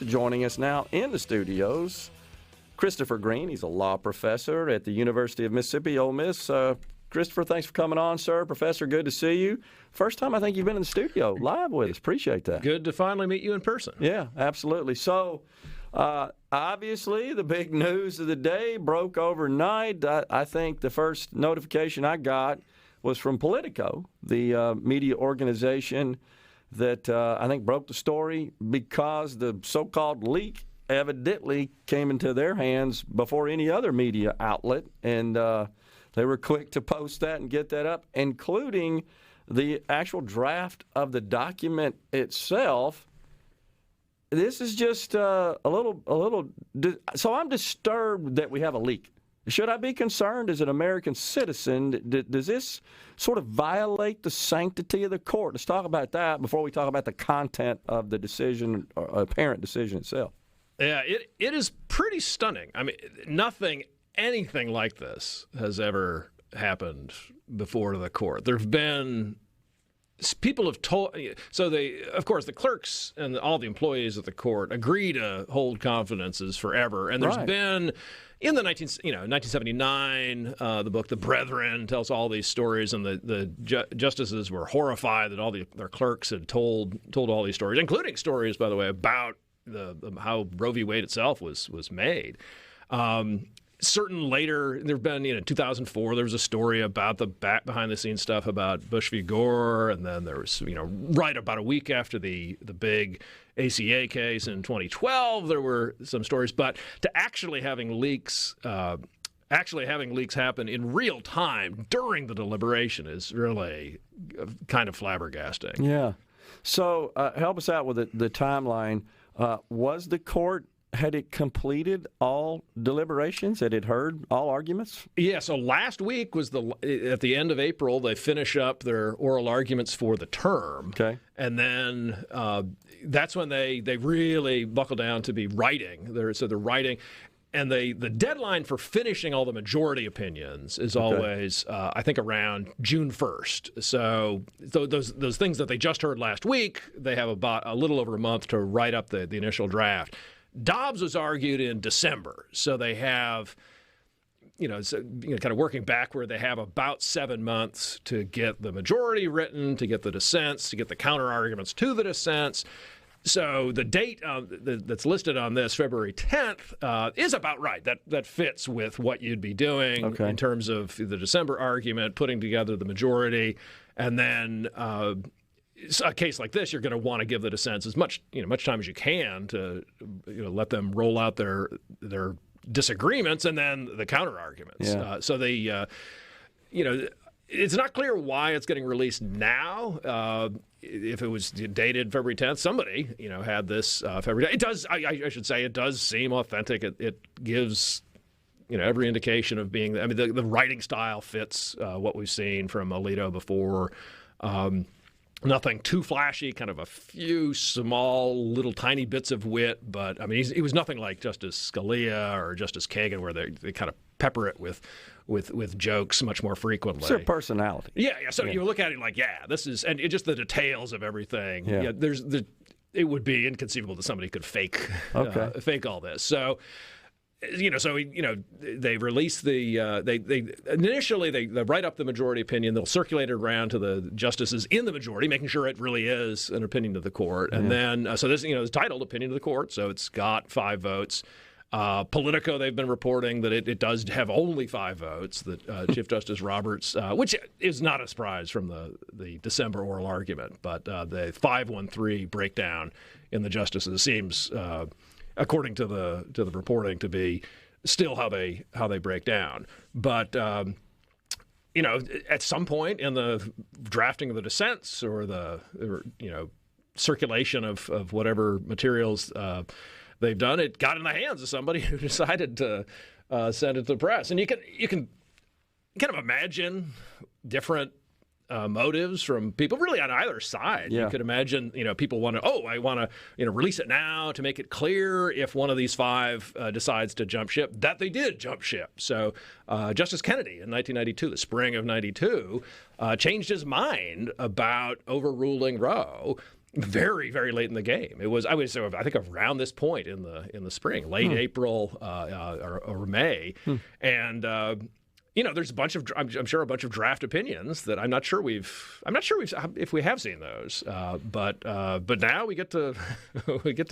Joining us now in the studios, Christopher Greene. He's a law professor at the University of Mississippi, Ole Miss. Christopher, thanks for coming on, sir. Professor, good to see you. First time I think you've been in the studio live with us. Appreciate that. Good to finally meet you in person. Yeah, absolutely. So, obviously, the big news of the day broke overnight. I think the first notification I got was from Politico, the media organization that I think broke the story because the so-called leak evidently came into their hands before any other media outlet, and they were quick to post that and get that up, including the actual draft of the document itself. This is just a little. So I'm disturbed that we have a leak. Should I be concerned as an American citizen? Does this sort of violate the sanctity of the court? Let's talk about that before we talk about the content of the decision, or apparent decision itself. Yeah, it is pretty stunning. I mean, anything like this has ever happened before the court. There have been people have told. So of course, the clerks and all the employees of the court agree to hold confidences forever, and there's been. In the 1979, the book The Brethren tells all these stories, and the justices were horrified that all their clerks had told all these stories, including stories, by the way, about how Roe v. Wade itself was made. Certain later, there have been, in 2004, there was a story about the behind-the-scenes stuff about Bush v. Gore, and then there was, right about a week after the big ACA case in 2012, there were some stories. But to actually having leaks happen in real time during the deliberation is really kind of flabbergasting. Yeah. So help us out with the timeline. Was the court, had it completed all deliberations? Had it heard all arguments? Yeah, so last week was at the end of April, they finish up their oral arguments for the term. Okay. And then that's when they really buckle down to be writing. So they're writing. And the deadline for finishing all the majority opinions is always, I think, around June 1st. So those things that they just heard last week, they have about a little over a month to write up the initial draft. Dobbs was argued in December, so they have, kind of working backward, they have about 7 months to get the majority written, to get the dissents, to get the counter arguments to the dissents. So the date that's listed on this, February 10th, is about right. That fits with what you'd be doing in terms of the December argument, putting together the majority, and then a case like this, you're going to want to give the dissents as much time as you can to let them roll out their disagreements and then the counter arguments. Yeah. So they, it's not clear why it's getting released now. If it was dated February 10th, somebody had this February 10th. It does. I should say it does seem authentic. It gives every indication of being. I mean, the writing style fits what we've seen from Alito before. Nothing too flashy, kind of a few small, little tiny bits of wit, but I mean, he was nothing like Justice Scalia or Justice Kagan, where they kind of pepper it with jokes much more frequently. It's their personality. Yeah. So you look at it like, this is, and just the details of everything. Yeah. It would be inconceivable that somebody could fake all this. So. They release they initially write up the majority opinion. They'll circulate it around to the justices in the majority, making sure it really is an opinion of the court. And then, so this, it's titled opinion of the court, so it's got 5 votes. Politico, they've been reporting that it does have only 5 votes, that Chief Justice Roberts, which is not a surprise from the December oral argument, but the 5-1-3 breakdown in the justices seems, according to the reporting, to be still how they break down. But at some point in the drafting of the dissents or the circulation of whatever materials they've done, it got in the hands of somebody who decided to send it to the press. And you can kind of imagine different motives from people really on either side. Yeah. You could imagine, people want to, I want to, release it now to make it clear if one of these 5 decides to jump ship, that they did jump ship. So Justice Kennedy in 1992, the spring of 92, changed his mind about overruling Roe. very, very late in the game. It was, I think, around this point in the spring, late April or May, and there's a bunch of, I'm sure, a bunch of draft opinions that I'm not sure if we have seen those, but now we get to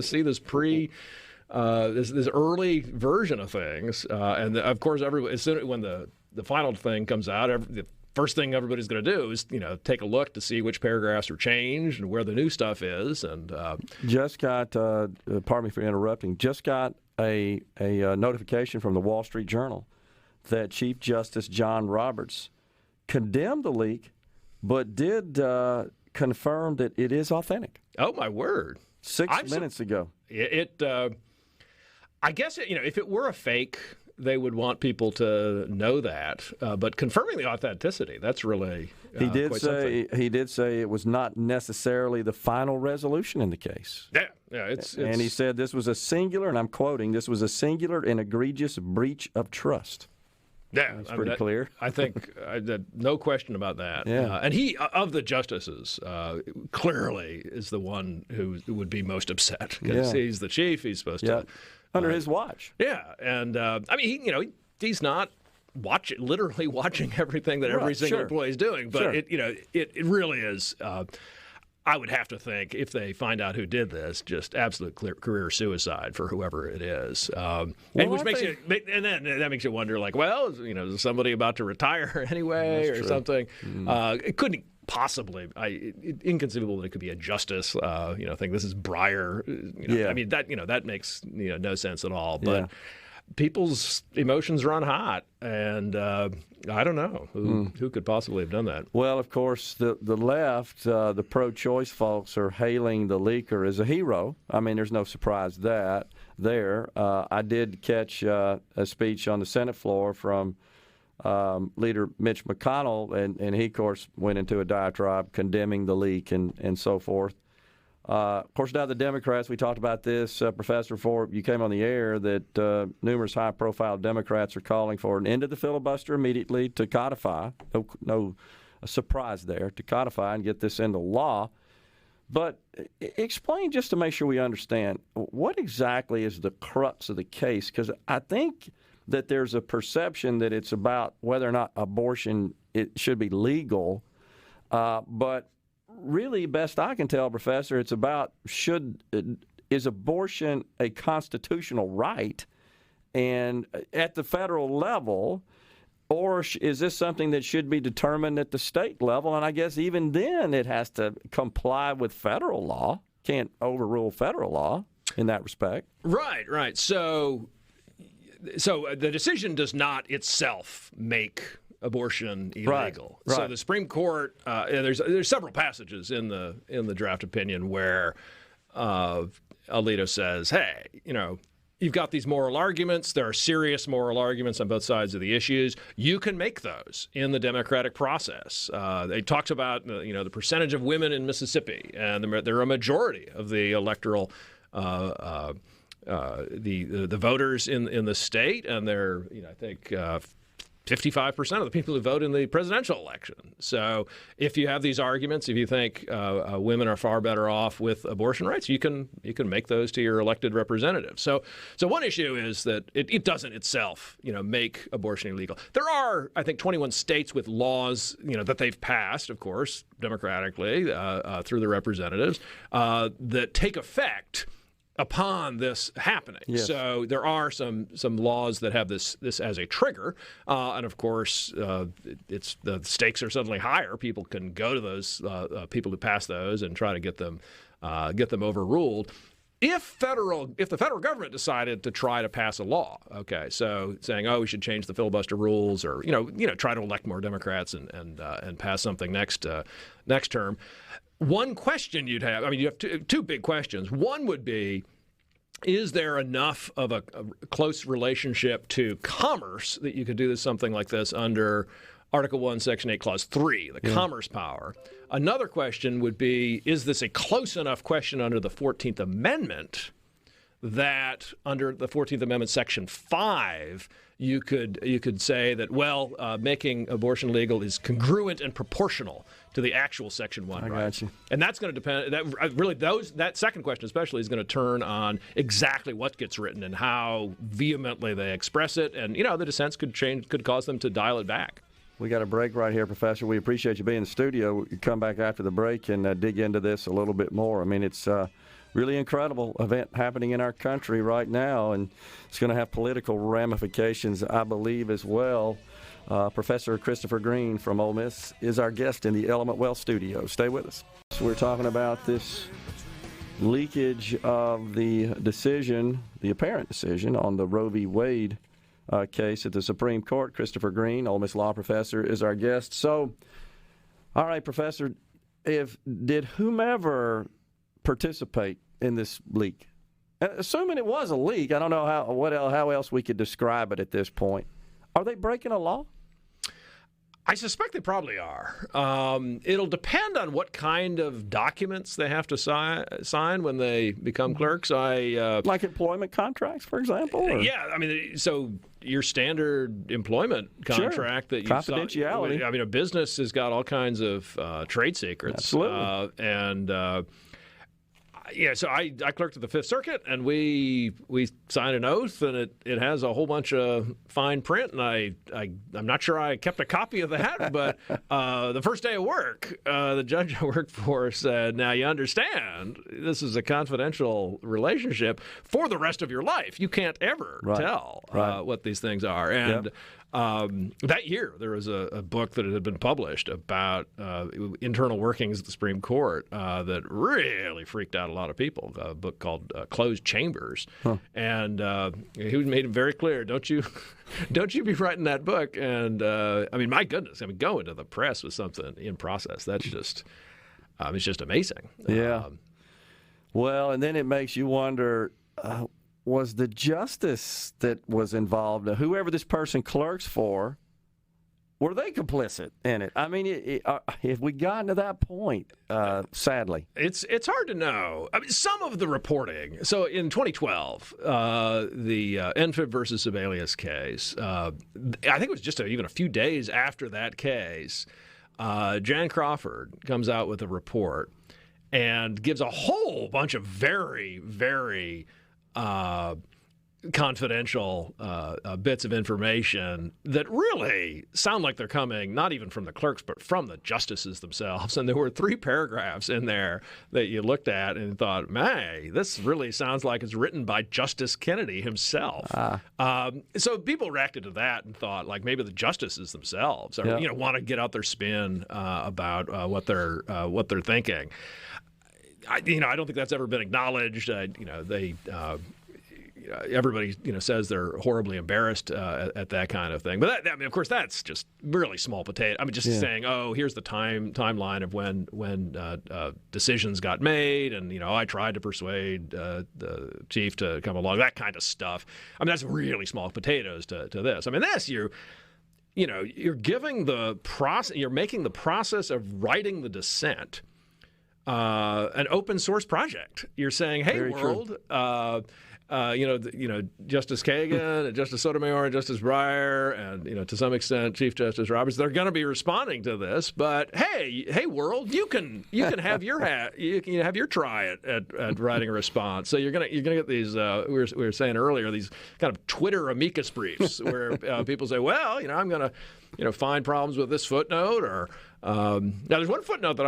see this this early version of things, and of course, as soon when the final thing comes out, the first thing everybody's going to do is take a look to see which paragraphs are changed and where the new stuff is. And just got, pardon me for interrupting, just got a notification from the Wall Street Journal that Chief Justice John Roberts condemned the leak, but did confirm that it is authentic. Oh my word! 6 minutes ago. I guess if it were a fake, they would want people to know that. But confirming the authenticity—that's really he did quite say something. He did say it was not necessarily the final resolution in the case. Yeah. It's and he said this was a singular, and I'm quoting, this was a singular and egregious breach of trust. Yeah, that's pretty clear. I think no question about that. Yeah. And he, of the justices, clearly is the one who would be most upset because he's the chief. He's supposed to under his watch. Yeah, and he's not literally watching everything that every single employee is doing, but it really is. I would have to think, if they find out who did this, just absolute career suicide for whoever it is. And that makes you wonder, like, well, is somebody about to retire anyway or something? It couldn't possibly. Inconceivable that it could be a justice. Think this is Breyer. I mean that makes no sense at all. But people's emotions run hot, and I don't know who could possibly have done that. Well, of course, the left, the pro-choice folks, are hailing the leaker as a hero. I mean, there's no surprise there. I did catch a speech on the Senate floor from Leader Mitch McConnell, and he, of course, went into a diatribe condemning the leak and so forth. Of course, now the Democrats, we talked about this, Professor, before you came on the air, that numerous high-profile Democrats are calling for an end of the filibuster immediately to codify. No surprise there, to codify and get this into law. But explain, just to make sure we understand, what exactly is the crux of the case? Because I think that there's a perception that it's about whether or not abortion it should be legal, but really, best I can tell, Professor, it's about is abortion a constitutional right, and at the federal level, or is this something that should be determined at the state level? And I guess even then it has to comply with federal law. Can't overrule federal law in that respect. Right. So the decision does not itself make abortion illegal. Right. So the Supreme Court, there's several passages in the draft opinion where Alito says, hey, you've got these moral arguments. There are serious moral arguments on both sides of the issues. You can make those in the democratic process. They talked about the percentage of women in Mississippi, and they're a majority of the electoral the voters in the state, and they're I think 55% of the people who vote in the presidential election. So if you have these arguments, if you think women are far better off with abortion rights, you can make those to your elected representatives. So one issue is that it doesn't itself make abortion illegal. There are, I think, 21 states with laws that they've passed, of course, democratically through the representatives that take effect upon this happening. Yes. So there are some laws that have this as a trigger, and of course, it's the stakes are suddenly higher. People can go to those people who pass those and try to get them overruled. If the federal government decided to try to pass a law, okay, so saying, we should change the filibuster rules, or try to elect more Democrats and pass something next term. One question you'd have, you have two big questions. One would be, is there enough of a close relationship to commerce that you could do something like this under Article 1, Section 8, Clause 3, the commerce power? Another question would be, is this a close enough question under the 14th Amendment that under the 14th Amendment, Section 5, you could say that, making abortion legal is congruent and proportional to the actual Section 1 rights. Got you. And that's going to depend. That second question especially is going to turn on exactly what gets written and how vehemently they express it. And the dissents could cause them to dial it back. We got a break right here, Professor. We appreciate you being in the studio. You come back after the break and dig into this a little bit more. I mean, it's really incredible event happening in our country right now, and it's going to have political ramifications, I believe, as well. Professor Christopher Greene from Ole Miss is our guest in the Element Wealth studio. Stay with us. So we're talking about this leakage of the decision, the apparent decision, on the Roe v. Wade case at the Supreme Court. Christopher Greene, Ole Miss law professor, is our guest. So, all right, Professor, did whomever participate in this leak, assuming it was a leak, I don't know how else we could describe it at this point, are they breaking a law? I suspect they probably are. It'll depend on what kind of documents they have to sign when they become clerks. Like employment contracts, for example? Or? Yeah, I mean, so your standard employment contract that you confidentiality. I mean, a business has got all kinds of trade secrets. Absolutely. So I clerked at the Fifth Circuit, and we signed an oath, and it has a whole bunch of fine print, and I'm not sure I kept a copy of that, but the first day of work, the judge I worked for said, "Now you understand, this is a confidential relationship for the rest of your life. You can't ever tell what these things are." And that year, there was a book that had been published about internal workings of the Supreme Court that really freaked out a lot of people. A book called "Closed Chambers," and he made it very clear: don't you be writing that book? And I mean, my goodness, going to the press with something in process, that's just it's just amazing. Yeah. Well, and then it makes you wonder. Was the justice that was involved, whoever this person clerks for, were they complicit in it? I mean, have we gotten to that point, sadly? It's hard to know. I mean, some of the reporting. So in 2012, the Enfib versus Sebelius case, I think it was just even a few days after that case, Jan Crawford comes out with a report and gives a whole bunch of very, very confidential bits of information that really sound like they're coming not even from the clerks but from the justices themselves. And there were 3 paragraphs in there that you looked at and thought, man, this really sounds like it's written by Justice Kennedy himself. So people reacted to that and thought, like, maybe the justices themselves are, want to get out their spin about what they're thinking. I don't think that's ever been acknowledged. Everybody, says they're horribly embarrassed at that kind of thing. But of course, that's just really small potato. I mean, just saying, here's the timeline of when decisions got made, and I tried to persuade the chief to come along. That kind of stuff. I mean, that's really small potatoes to this. I mean, you're giving the process. You're making the process of writing the dissent an open source project. You're saying, hey, Very world, Justice Kagan and Justice Sotomayor and Justice Breyer and, to some extent, Chief Justice Roberts, they're going to be responding to this. But hey, world, you can have your have your try at writing a response. So you're gonna get these. We were saying earlier, these kind of Twitter amicus briefs where people say, well, I'm going to find problems with this footnote or now there's one footnote that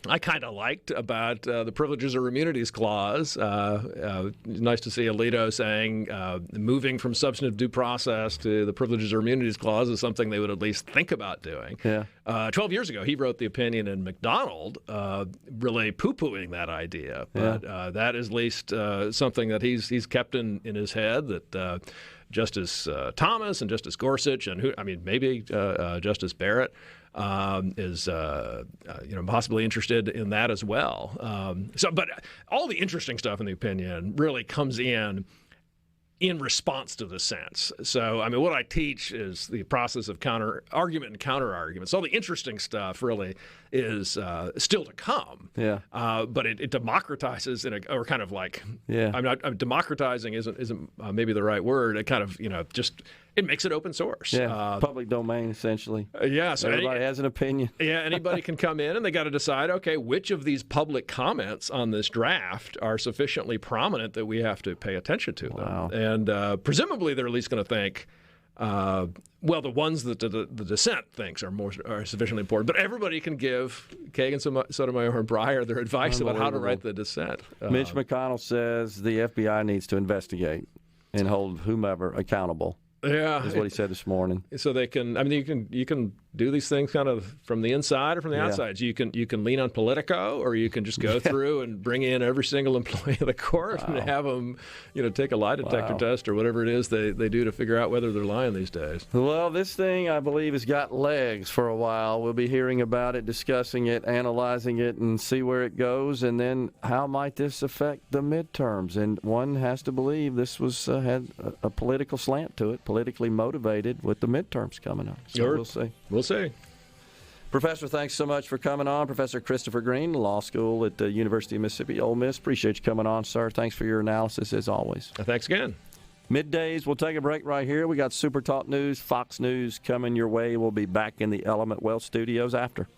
I kind of liked about the Privileges or Immunities Clause. Nice to see Alito saying moving from substantive due process to the Privileges or Immunities Clause is something they would at least think about doing. Yeah. 12 years ago, he wrote the opinion in McDonald really poo-pooing that idea. But that is at least something that he's kept in his head, that Justice Thomas and Justice Gorsuch and maybe Justice Barrett is possibly interested in that as well. But all the interesting stuff in the opinion really comes in in response to dissents. So, I mean, what I teach is the process of argument and counter-argument. So all the interesting stuff really is still to come. Yeah. But it democratizes or kind of like, yeah. Democratizing isn't maybe the right word. It kind of, just it makes it open source. Yeah. Public domain, essentially. Yeah. So everybody has an opinion. Yeah. Anybody can come in and they got to decide, okay, which of these public comments on this draft are sufficiently prominent that we have to pay attention to them. Wow. And presumably they're at least going to think, well, the ones that the dissent thinks are sufficiently important. But everybody can give Kagan, Sotomayor, and Breyer their advice about how to write the dissent. Mitch McConnell says the FBI needs to investigate and hold whomever accountable. Yeah, is what he said this morning. So they can. I mean, you can do these things kind of from the inside or from the outside. So you can lean on Politico, or you can just go through and bring in every single employee of the court and have them, take a lie detector test or whatever it is they do to figure out whether they're lying these days. Well, this thing, I believe, has got legs for a while. We'll be hearing about it, discussing it, analyzing it, and see where it goes. And then how might this affect the midterms? And one has to believe this was had a political slant to it, politically motivated with the midterms coming up. So we'll see. We'll see. Professor, thanks so much for coming on. Professor Christopher Greene, law school at the University of Mississippi, Ole Miss. Appreciate you coming on, sir. Thanks for your analysis, as always. Thanks again. Middays, we'll take a break right here. We got SuperTalk News, Fox News coming your way. We'll be back in the Element Wealth studios after.